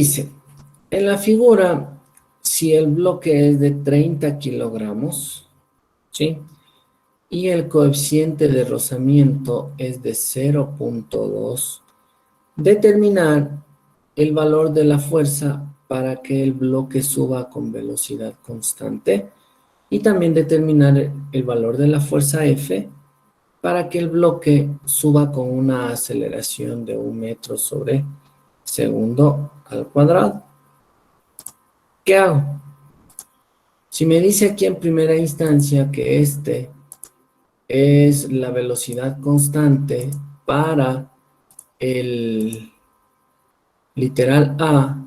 Dice, en la figura, si el bloque es de 30 kilogramos, ¿sí? Y el coeficiente de rozamiento es de 0.2, determinar el valor de la fuerza para que el bloque suba con velocidad constante y también determinar el valor de la fuerza F para que el bloque suba con una aceleración de 1 metro sobre segundo al cuadrado. ¿Qué hago? Si me dice aquí en primera instancia que este es la velocidad constante para el literal A,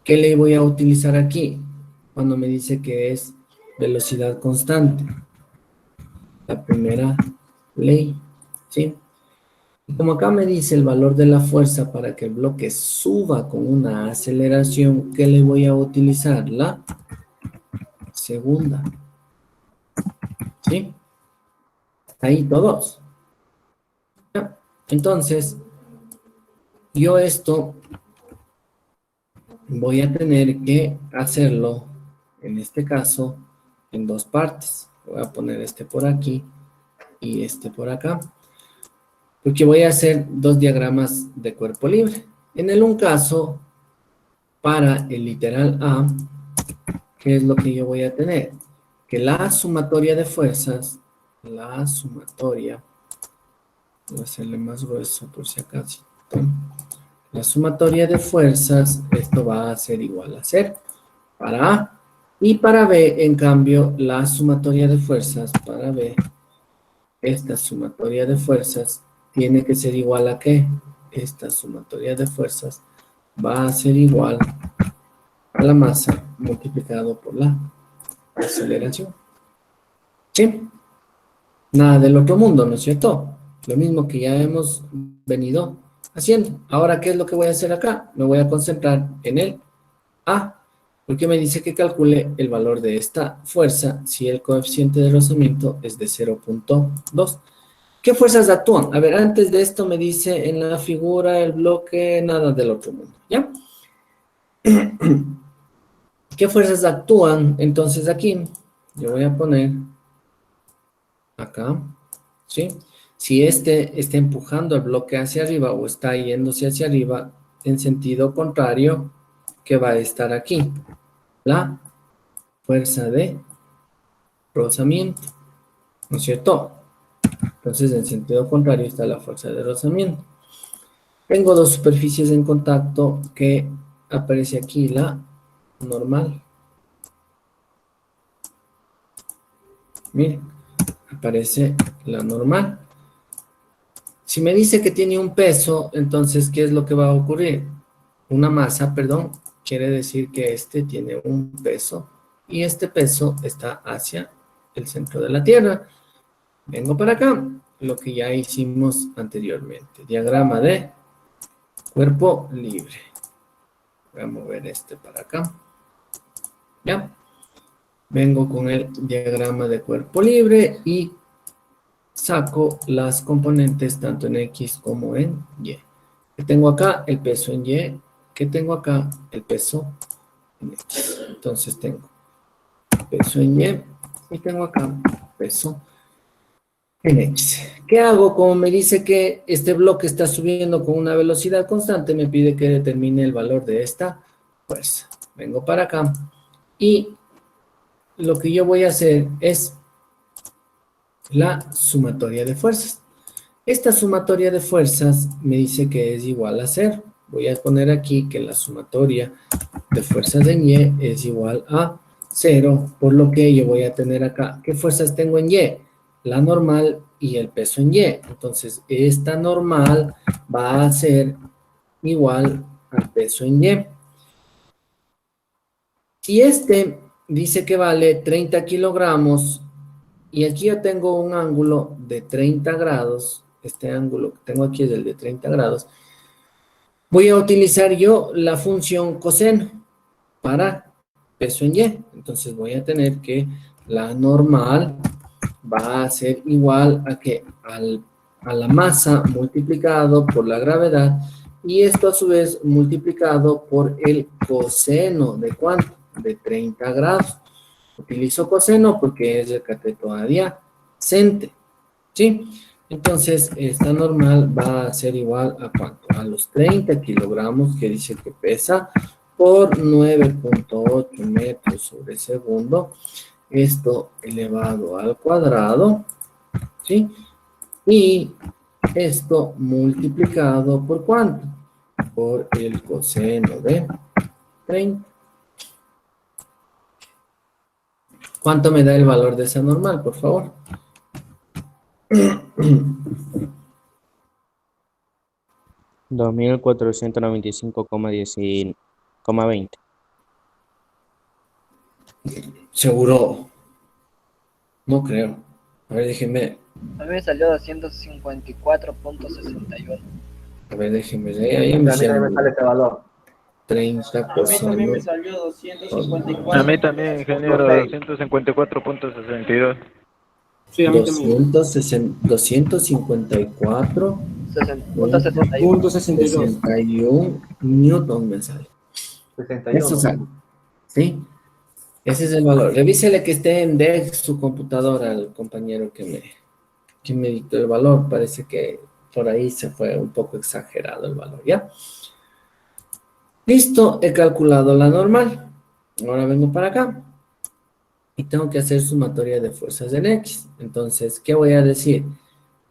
¿qué ley voy a utilizar aquí? Cuando me dice que es velocidad constante. La primera ley, ¿sí? Y como acá me dice el valor de la fuerza para que el bloque suba con una aceleración, ¿qué le voy a utilizar? La segunda, ¿sí? Ahí todos. ¿Ya? Entonces, yo esto voy a tener que hacerlo, en este caso, en dos partes. Voy a poner este por aquí y este por acá, porque voy a hacer dos diagramas de cuerpo libre. En el un caso, para el literal A, ¿qué es lo que yo voy a tener? Que la sumatoria de fuerzas, la sumatoria, voy a hacerle más grueso por si acaso. La sumatoria de fuerzas, esto va a ser igual a 0 para A. Y para B, en cambio, la sumatoria de fuerzas para B, esta sumatoria de fuerzas, tiene que ser igual a ¿qué? Esta sumatoria de fuerzas va a ser igual a la masa multiplicado por la aceleración. ¿Sí? Nada del otro mundo, ¿no es cierto? Lo mismo que ya hemos venido haciendo. Ahora, ¿qué es lo que voy a hacer acá? Me voy a concentrar en el A, porque me dice que calcule el valor de esta fuerza si el coeficiente de rozamiento es de 0.2. ¿Qué fuerzas actúan? A ver, antes de esto me dice en la figura el bloque, nada del otro mundo, ¿ya? ¿Qué fuerzas actúan? Entonces aquí, yo voy a poner acá, ¿sí? Si este está empujando el bloque hacia arriba o está yéndose hacia arriba en sentido contrario, ¿qué va a estar aquí? La fuerza de rozamiento, ¿no es cierto? Entonces, en sentido contrario está la fuerza de rozamiento. Tengo dos superficies en contacto que aparece aquí la normal. Miren, aparece la normal. Si me dice que tiene un peso, entonces, ¿qué es lo que va a ocurrir? Una masa, perdón, quiere decir que este tiene un peso y este peso está hacia el centro de la Tierra. Vengo para acá, lo que ya hicimos anteriormente. Diagrama de cuerpo libre. Voy a mover este para acá. ¿Ya? Vengo con el diagrama de cuerpo libre y saco las componentes tanto en X como en Y. ¿Qué tengo acá? El peso en Y. ¿Qué tengo acá? El peso en X. Entonces tengo peso en Y y tengo acá peso en X. ¿Qué hago? Como me dice que este bloque está subiendo con una velocidad constante, me pide que determine el valor de esta fuerza. Vengo para acá y lo que yo voy a hacer es la sumatoria de fuerzas. Esta sumatoria de fuerzas me dice que es igual a 0. Voy a poner aquí que la sumatoria de fuerzas en Y es igual a 0, por lo que yo voy a tener acá, ¿qué fuerzas tengo en Y? La normal y el peso en Y. Entonces, esta normal va a ser igual al peso en Y. Si este dice que vale 30 kilogramos, y aquí yo tengo un ángulo de 30 grados, este ángulo que tengo aquí es el de 30 grados, voy a utilizar yo la función coseno para peso en Y. Entonces voy a tener que la normal va a ser igual a que a la masa multiplicado por la gravedad Y esto a su vez multiplicado por el coseno de ¿cuánto? De 30 grados. Utilizo coseno porque es el cateto adyacente, ¿sí? Entonces, esta normal va a ser igual a ¿cuánto? A los 30 kilogramos que dice que pesa por 9.8 metros sobre segundo. Esto elevado al cuadrado, ¿sí? Y esto multiplicado por ¿cuánto? Por el coseno de 30. ¿Cuánto me da el valor de esa normal, por favor? 2495,20. Seguro, no creo. A ver, déjenme, A mí me salió 254.61. a ver, déjenme, ahí me A mí también me sale este valor. 30 A mí también me coseno. salió A 254. mí también, ingeniero, 254.62. Sí, a mí también. 254. Punto 61. Punto 62. 61 newton me sale. 61. Eso sale, ¿sí? Ese es el valor. Revísele que esté en DEX su computadora al compañero que me dictó el valor. Parece que por ahí se fue un poco exagerado el valor, ¿ya? Listo, he calculado la normal. Ahora vengo para acá. Y tengo que hacer sumatoria de fuerzas en X. Entonces, ¿qué voy a decir?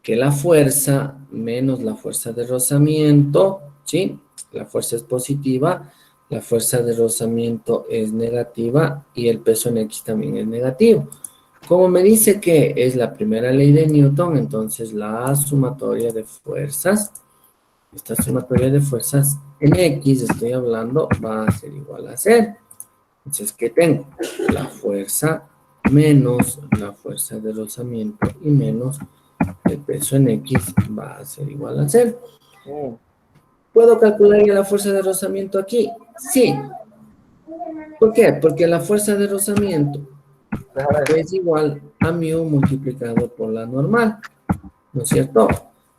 Que la fuerza menos la fuerza de rozamiento, ¿sí? La fuerza es positiva, la fuerza de rozamiento es negativa y el peso en X también es negativo. Como me dice que es la primera ley de Newton, entonces la sumatoria de fuerzas, esta sumatoria de fuerzas en X, estoy hablando, va a ser igual a 0. Entonces, ¿qué tengo? La fuerza menos la fuerza de rozamiento y menos el peso en X va a ser igual a 0. ¿Puedo calcular ya la fuerza de rozamiento aquí? Sí. ¿Por qué? Porque la fuerza de rozamiento es igual a mu multiplicado por la normal, ¿no es cierto?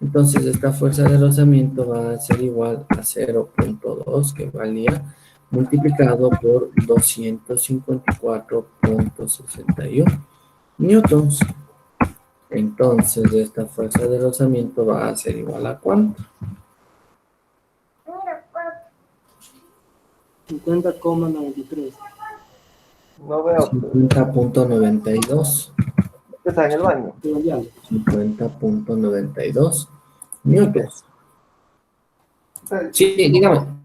Entonces esta fuerza de rozamiento va a ser igual a 0.2 que valía multiplicado por 254.61 newtons. Entonces esta fuerza de rozamiento va a ser igual a ¿cuánto? 50,93. No veo. 50.92. ¿Estás en el baño? 50.92 newtons. Sí, dígame.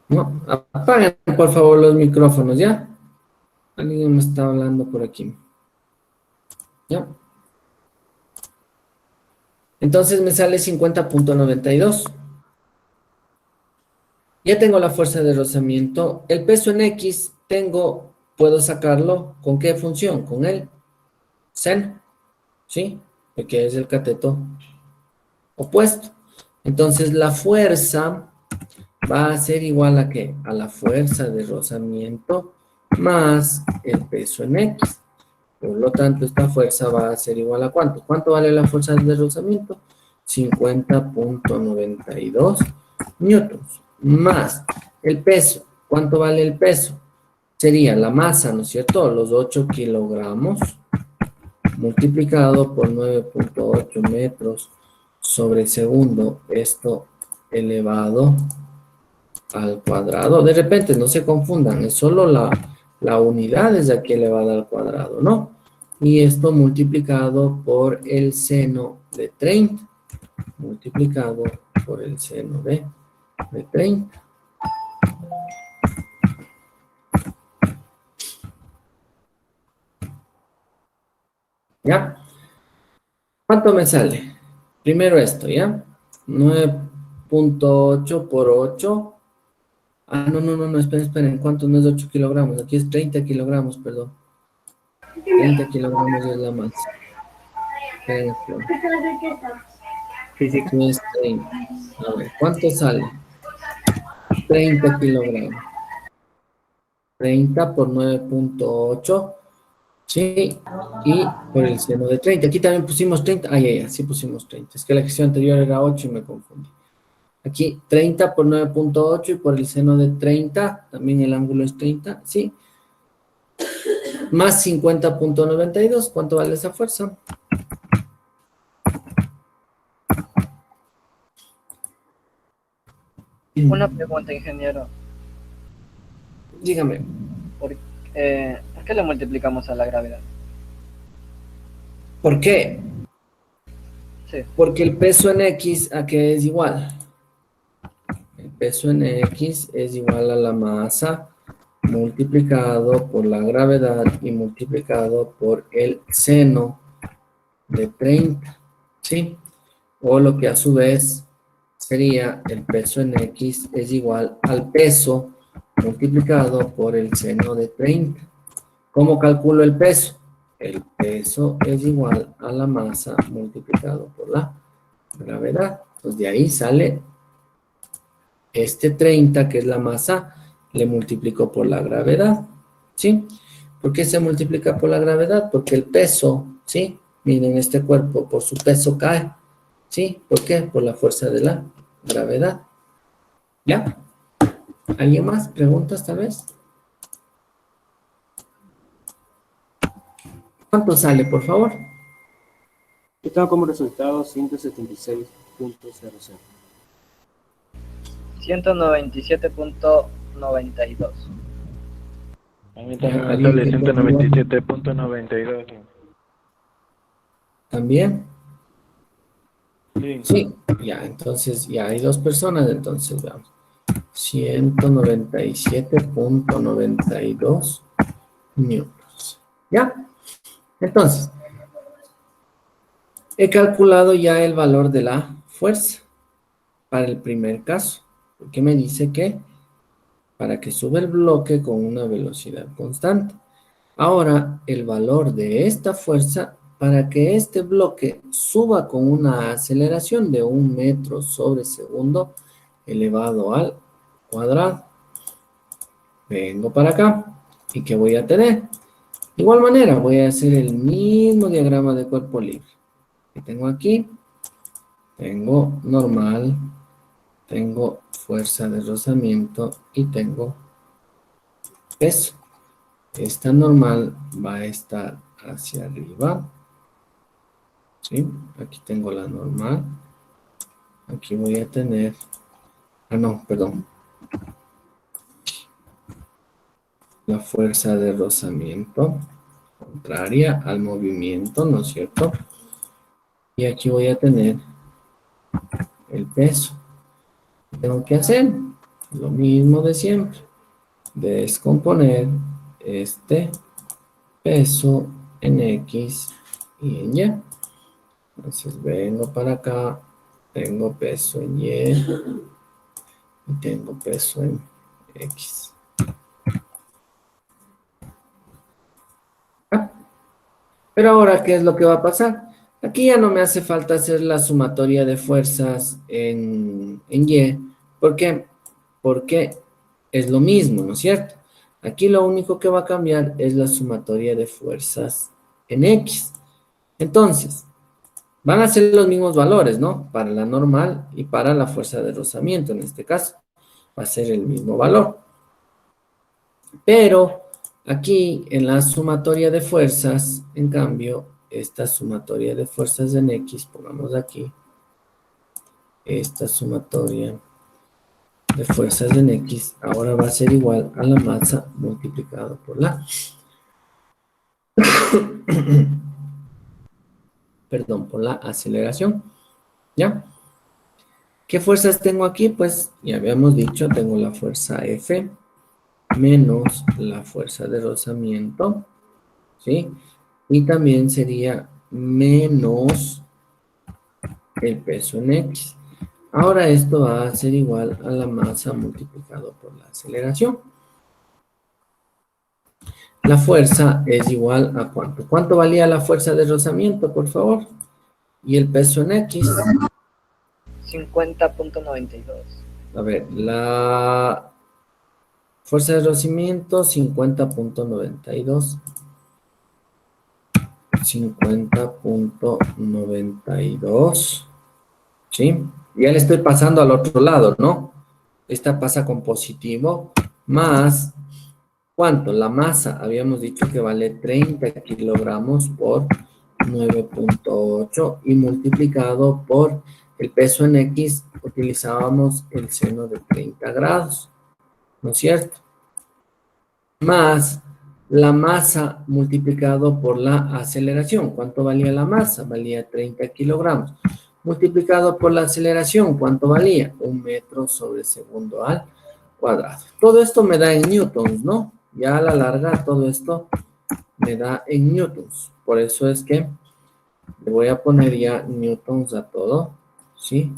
No, apaguen por favor los micrófonos, ¿ya? Alguien me está hablando por aquí. ¿Ya? Entonces me sale 50.92. Ya tengo la fuerza de rozamiento. El peso en X puedo sacarlo. ¿Con qué función? Con el seno, ¿sí? Porque es el cateto opuesto. Entonces la fuerza va a ser igual a ¿qué? A la fuerza de rozamiento más el peso en X. Por lo tanto, esta fuerza va a ser igual a ¿cuánto? ¿Cuánto vale la fuerza de rozamiento? 50.92 newtons. Más el peso. ¿Cuánto vale el peso? Sería la masa, ¿no es cierto? Los 8 kilogramos multiplicado por 9.8 metros sobre segundo. Esto elevado al cuadrado. De repente, no se confundan, es solo la unidad es aquí elevada al cuadrado, ¿no? Y esto multiplicado por el seno de 30. Multiplicado por el seno de 30. ¿Ya? ¿Cuánto me sale? Primero esto, ¿ya? 9.8 por 8. Ah, no, esperen. ¿Cuánto no es 8 kilogramos? Aquí es 30 kilogramos, perdón. 30 kilogramos es la masa. Física. Aquí es 30. A ver, ¿cuánto sale? 30 kilogramos. 30 por 9.8 Sí, y por el seno de 30. Aquí también pusimos 30. Ah, ya, sí pusimos 30. Es que la ejercicio anterior era 8 y me confundí. Aquí 30 por 9.8 y por el seno de 30, también el ángulo es 30, ¿sí? Más 50.92, ¿cuánto vale esa fuerza? Una pregunta, ingeniero. Dígame. ¿Por qué le multiplicamos a la gravedad? ¿Por qué? Sí. Porque el peso en X, ¿a qué es igual? El peso en X es igual a la masa multiplicado por la gravedad y multiplicado por el seno de 30, ¿sí? O lo que a su vez sería el peso en X es igual al peso multiplicado por el seno de 30. ¿Cómo calculo el peso? El peso es igual a la masa multiplicado por la gravedad. Entonces de ahí sale este 30, que es la masa, le multiplico por la gravedad, ¿sí? ¿Por qué se multiplica por la gravedad? Porque el peso, ¿sí? Miren, este cuerpo por su peso cae, ¿sí? ¿Por qué? Por la fuerza de la gravedad. ¿Ya? ¿Alguien más? ¿Preguntas tal vez? ¿Cuánto sale, por favor? Está como resultado 176.00. 197.92. A mí también me ¿Alguien sale que 197.92. ¿También? Sí. Sí. Ya, entonces, ya hay dos personas, entonces veamos. 197.92 newtons. ¿Ya? Entonces, he calculado ya el valor de la fuerza para el primer caso, porque me dice que para que sube el bloque con una velocidad constante. Ahora, el valor de esta fuerza para que este bloque suba con una aceleración de 1 metro sobre segundo elevado al cuadrado. Vengo para acá. ¿Y qué voy a tener? De igual manera, voy a hacer el mismo diagrama de cuerpo libre que tengo aquí. Tengo normal, tengo fuerza de rozamiento y tengo peso. Esta normal va a estar hacia arriba. ¿Sí? Aquí tengo la normal. Aquí voy a tener... Ah, no, perdón. La fuerza de rozamiento contraria al movimiento, ¿no es cierto? Y aquí voy a tener el peso. Tengo que hacer lo mismo de siempre. Descomponer este peso en X y en Y. Entonces vengo para acá, tengo peso en Y y tengo peso en X. Pero ahora, ¿qué es lo que va a pasar? Aquí ya no me hace falta hacer la sumatoria de fuerzas en Y. ¿Por qué? Porque es lo mismo, ¿no es cierto? Aquí lo único que va a cambiar es la sumatoria de fuerzas en X. Entonces, van a ser los mismos valores, ¿no? Para la normal y para la fuerza de rozamiento, en este caso. Va a ser el mismo valor. Pero aquí en la sumatoria de fuerzas, en cambio, esta sumatoria de fuerzas en X, pongamos aquí, esta sumatoria de fuerzas en X, ahora va a ser igual a la masa multiplicado por la, perdón, por la aceleración, ¿ya? ¿Qué fuerzas tengo aquí? Pues ya habíamos dicho, tengo la fuerza F menos la fuerza de rozamiento, ¿sí? Y también sería menos el peso en X. Ahora esto va a ser igual a la masa multiplicado por la aceleración. La fuerza es igual a ¿cuánto? ¿Cuánto valía la fuerza de rozamiento, por favor? Y el peso en X. 50.92. A ver, la fuerza de rozamiento 50.92. 50.92, ¿sí? Ya le estoy pasando al otro lado, ¿no? Esta pasa con positivo, más, ¿cuánto? La masa, habíamos dicho que vale 30 kilogramos por 9.8 y multiplicado por el peso en X, utilizábamos el seno de 30 grados, ¿no es cierto? Más la masa multiplicado por la aceleración. ¿Cuánto valía la masa? Valía 30 kilogramos. Multiplicado por la aceleración, ¿cuánto valía? 1 metro sobre segundo al cuadrado. Todo esto me da en newtons, ¿no? Ya a la larga todo esto me da en newtons. Por eso es que le voy a poner ya newtons a todo, ¿sí?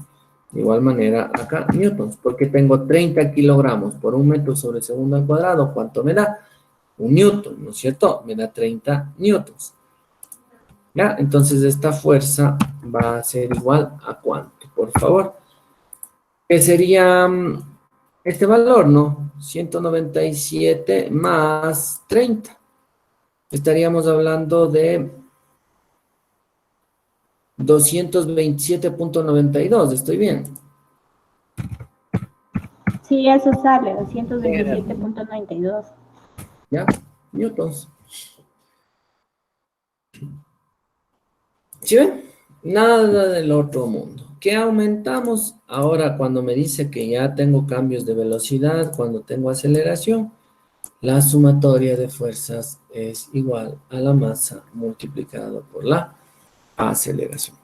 De igual manera acá, newtons, porque tengo 30 kilogramos por 1 metro sobre segundo al cuadrado. ¿Cuánto me da? 1 newton, ¿no es cierto? Me da 30 newtons. ¿Ya? Entonces esta fuerza va a ser igual a ¿cuánto? Por favor. ¿Qué sería este valor, no? 197 más 30. Estaríamos hablando de 227.92, ¿estoy bien? Sí, eso sale, 227.92. ¿Ya? Newtons. ¿Sí ven? Nada del otro mundo. ¿Qué aumentamos? Ahora cuando me dice que ya tengo cambios de velocidad, cuando tengo aceleración, la sumatoria de fuerzas es igual a la masa multiplicado por la aceleración.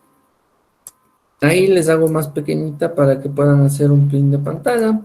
Ahí les hago más pequeñita para que puedan hacer un print de pantalla.